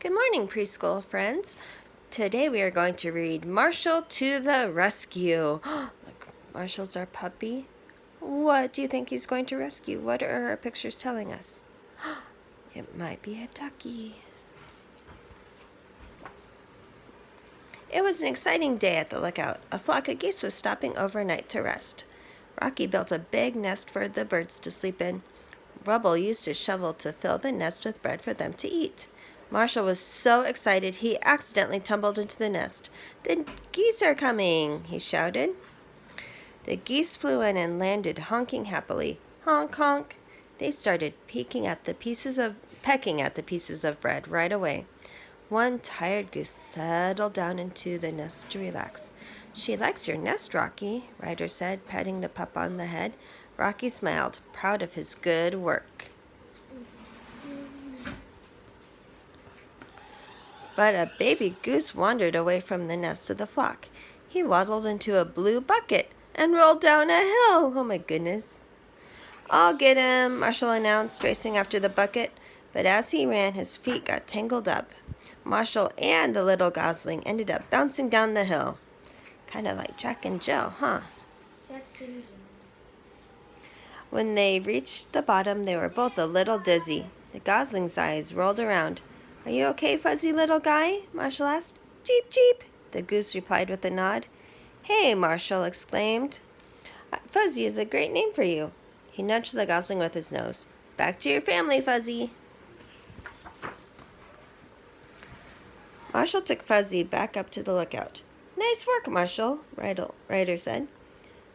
Good morning, preschool friends. Today we are going to read Marshall to the Rescue. Look, Marshall's our puppy. What do you think he's going to rescue? What are our pictures telling us? It might be a ducky. It was an exciting day at the lookout. A flock of geese was stopping overnight to rest. Rocky built a big nest for the birds to sleep in. Rubble used his shovel to fill the nest with bread for them to eat. Marshall was so excited he accidentally tumbled into the nest. "The geese are coming!" he shouted. The geese flew in and landed honking happily. Honk, honk! They started pecking at the pieces of bread right away. One tired goose settled down into the nest to relax. "She likes your nest, Rocky," Ryder said, patting the pup on the head. Rocky smiled, proud of his good work. But a baby goose wandered away from the nest of the flock. He waddled into a blue bucket and rolled down a hill. Oh my goodness. "I'll get him," Marshall announced, racing after the bucket. But as he ran, his feet got tangled up. Marshall and the little gosling ended up bouncing down the hill. Kind of like Jack and Jill, huh? Jack and Jill. When they reached the bottom, they were both a little dizzy. The gosling's eyes rolled around. "Are you okay, fuzzy little guy?" Marshall asked. "Cheep, cheep," the goose replied with a nod. "Hey," Marshall exclaimed. "Fuzzy is a great name for you." He nudged the gosling with his nose. "Back to your family, Fuzzy." Marshall took Fuzzy back up to the lookout. "Nice work, Marshall," Ryder said.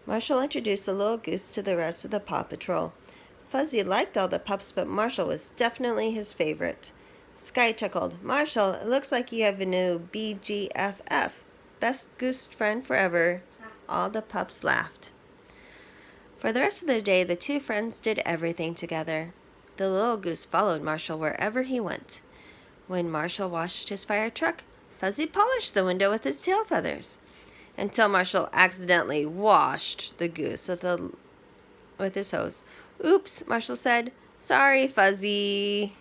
Marshall introduced the little goose to the rest of the Paw Patrol. Fuzzy liked all the pups, but Marshall was definitely his favorite. Sky chuckled. "Marshall, it looks like you have a new BGFF. Best goose friend forever." All the pups laughed. For the rest of the day, the two friends did everything together. The little goose followed Marshall wherever he went. When Marshall washed his fire truck, Fuzzy polished the window with his tail feathers. Until Marshall accidentally washed the goose with his hose. "Oops," Marshall said. "Sorry, Fuzzy."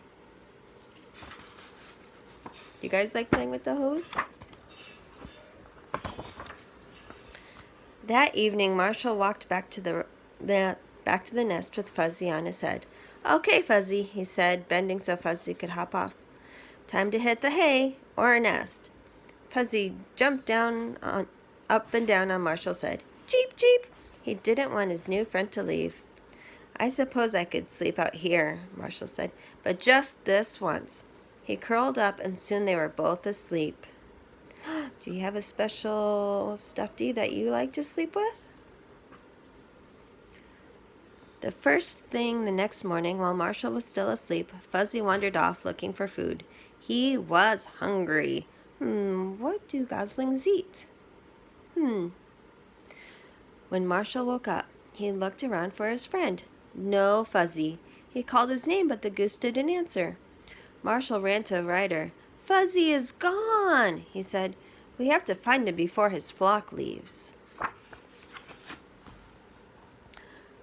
Do you guys like playing with the hose? That evening, Marshall walked back to the nest with Fuzzy on his head. "Okay, Fuzzy," he said, bending so Fuzzy could hop off. "Time to hit the hay or nest." Fuzzy jumped up and down on Marshall's head. "Cheep, cheep." He didn't want his new friend to leave. "I suppose I could sleep out here," Marshall said, "but just this once." He curled up, and soon they were both asleep. Do you have a special stuffy that you like to sleep with? The first thing the next morning, while Marshall was still asleep, Fuzzy wandered off looking for food. He was hungry. What do goslings eat? When Marshall woke up, he looked around for his friend. No Fuzzy. He called his name, but the goose didn't answer. Marshall ran to Ryder. "Fuzzy is gone," he said. "We have to find him before his flock leaves."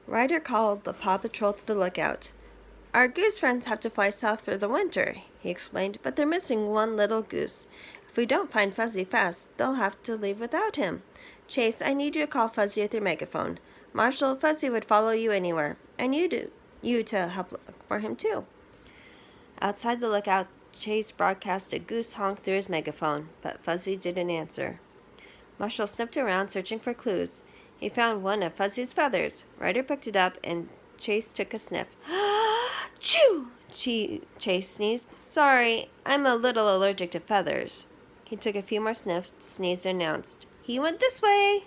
Ryder called the Paw Patrol to the lookout. "Our goose friends have to fly south for the winter," he explained, "but they're missing one little goose. If we don't find Fuzzy fast, they'll have to leave without him. Chase, I need you to call Fuzzy with your megaphone. Marshall, Fuzzy would follow you anywhere. I need you to help look for him, too." Outside the lookout, Chase broadcast a goose honk through his megaphone, but Fuzzy didn't answer. Marshall sniffed around, searching for clues. He found one of Fuzzy's feathers. Ryder picked it up, and Chase took a sniff. "Chew!" Chase sneezed. "Sorry, I'm a little allergic to feathers." He took a few more sniffs, sneezed, and announced, "He went this way."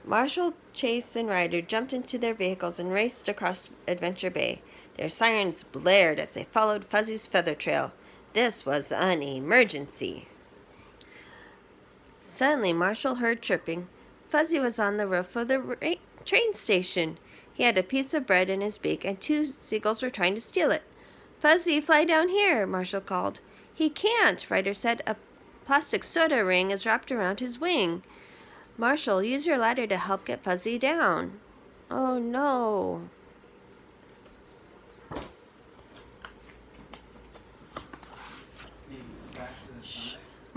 Marshall, Chase, and Ryder jumped into their vehicles and raced across Adventure Bay. Their sirens blared as they followed Fuzzy's feather trail. This was an emergency. Suddenly, Marshall heard chirping. Fuzzy was on the roof of the train station. He had a piece of bread in his beak, and two seagulls were trying to steal it. "Fuzzy, fly down here," Marshall called. "He can't," Ryder said. "A plastic soda ring is wrapped around his wing." "Marshall, use your ladder to help get Fuzzy down." "Oh, no."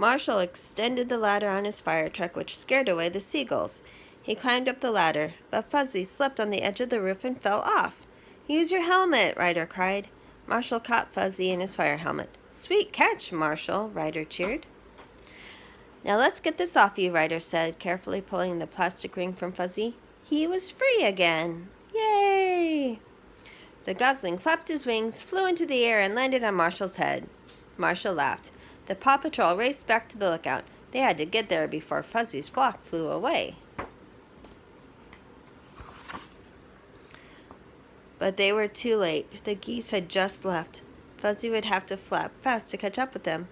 Marshall extended the ladder on his fire truck, which scared away the seagulls. He climbed up the ladder, but Fuzzy slipped on the edge of the roof and fell off. "Use your helmet," Ryder cried. Marshall caught Fuzzy in his fire helmet. "Sweet catch, Marshall," Ryder cheered. "Now let's get this off you," Ryder said, carefully pulling the plastic ring from Fuzzy. He was free again. Yay! The gosling flapped his wings, flew into the air, and landed on Marshall's head. Marshall laughed. The Paw Patrol raced back to the lookout. They had to get there before Fuzzy's flock flew away. But they were too late. The geese had just left. Fuzzy would have to flap fast to catch up with them.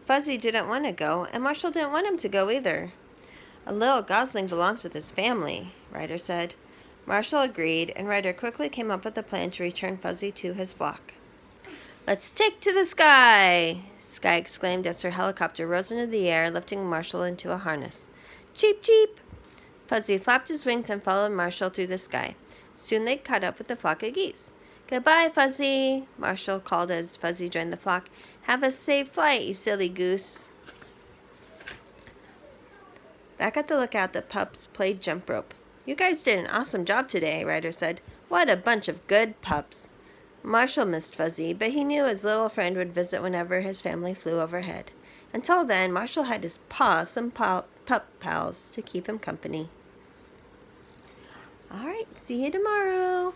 Fuzzy didn't want to go, and Marshall didn't want him to go either. "A little gosling belongs with his family," Ryder said. Marshall agreed, and Ryder quickly came up with a plan to return Fuzzy to his flock. "Let's take to the sky!" Sky exclaimed as her helicopter rose into the air, lifting Marshall into a harness. "Cheep, cheep!" Fuzzy flapped his wings and followed Marshall through the sky. Soon they caught up with the flock of geese. "Goodbye, Fuzzy," Marshall called as Fuzzy joined the flock. "Have a safe flight, you silly goose." Back at the lookout, the pups played jump rope. "You guys did an awesome job today," Ryder said. "What a bunch of good pups." Marshall missed Fuzzy, but he knew his little friend would visit whenever his family flew overhead. Until then, Marshall had his some pup pals to keep him company. All right, see you tomorrow.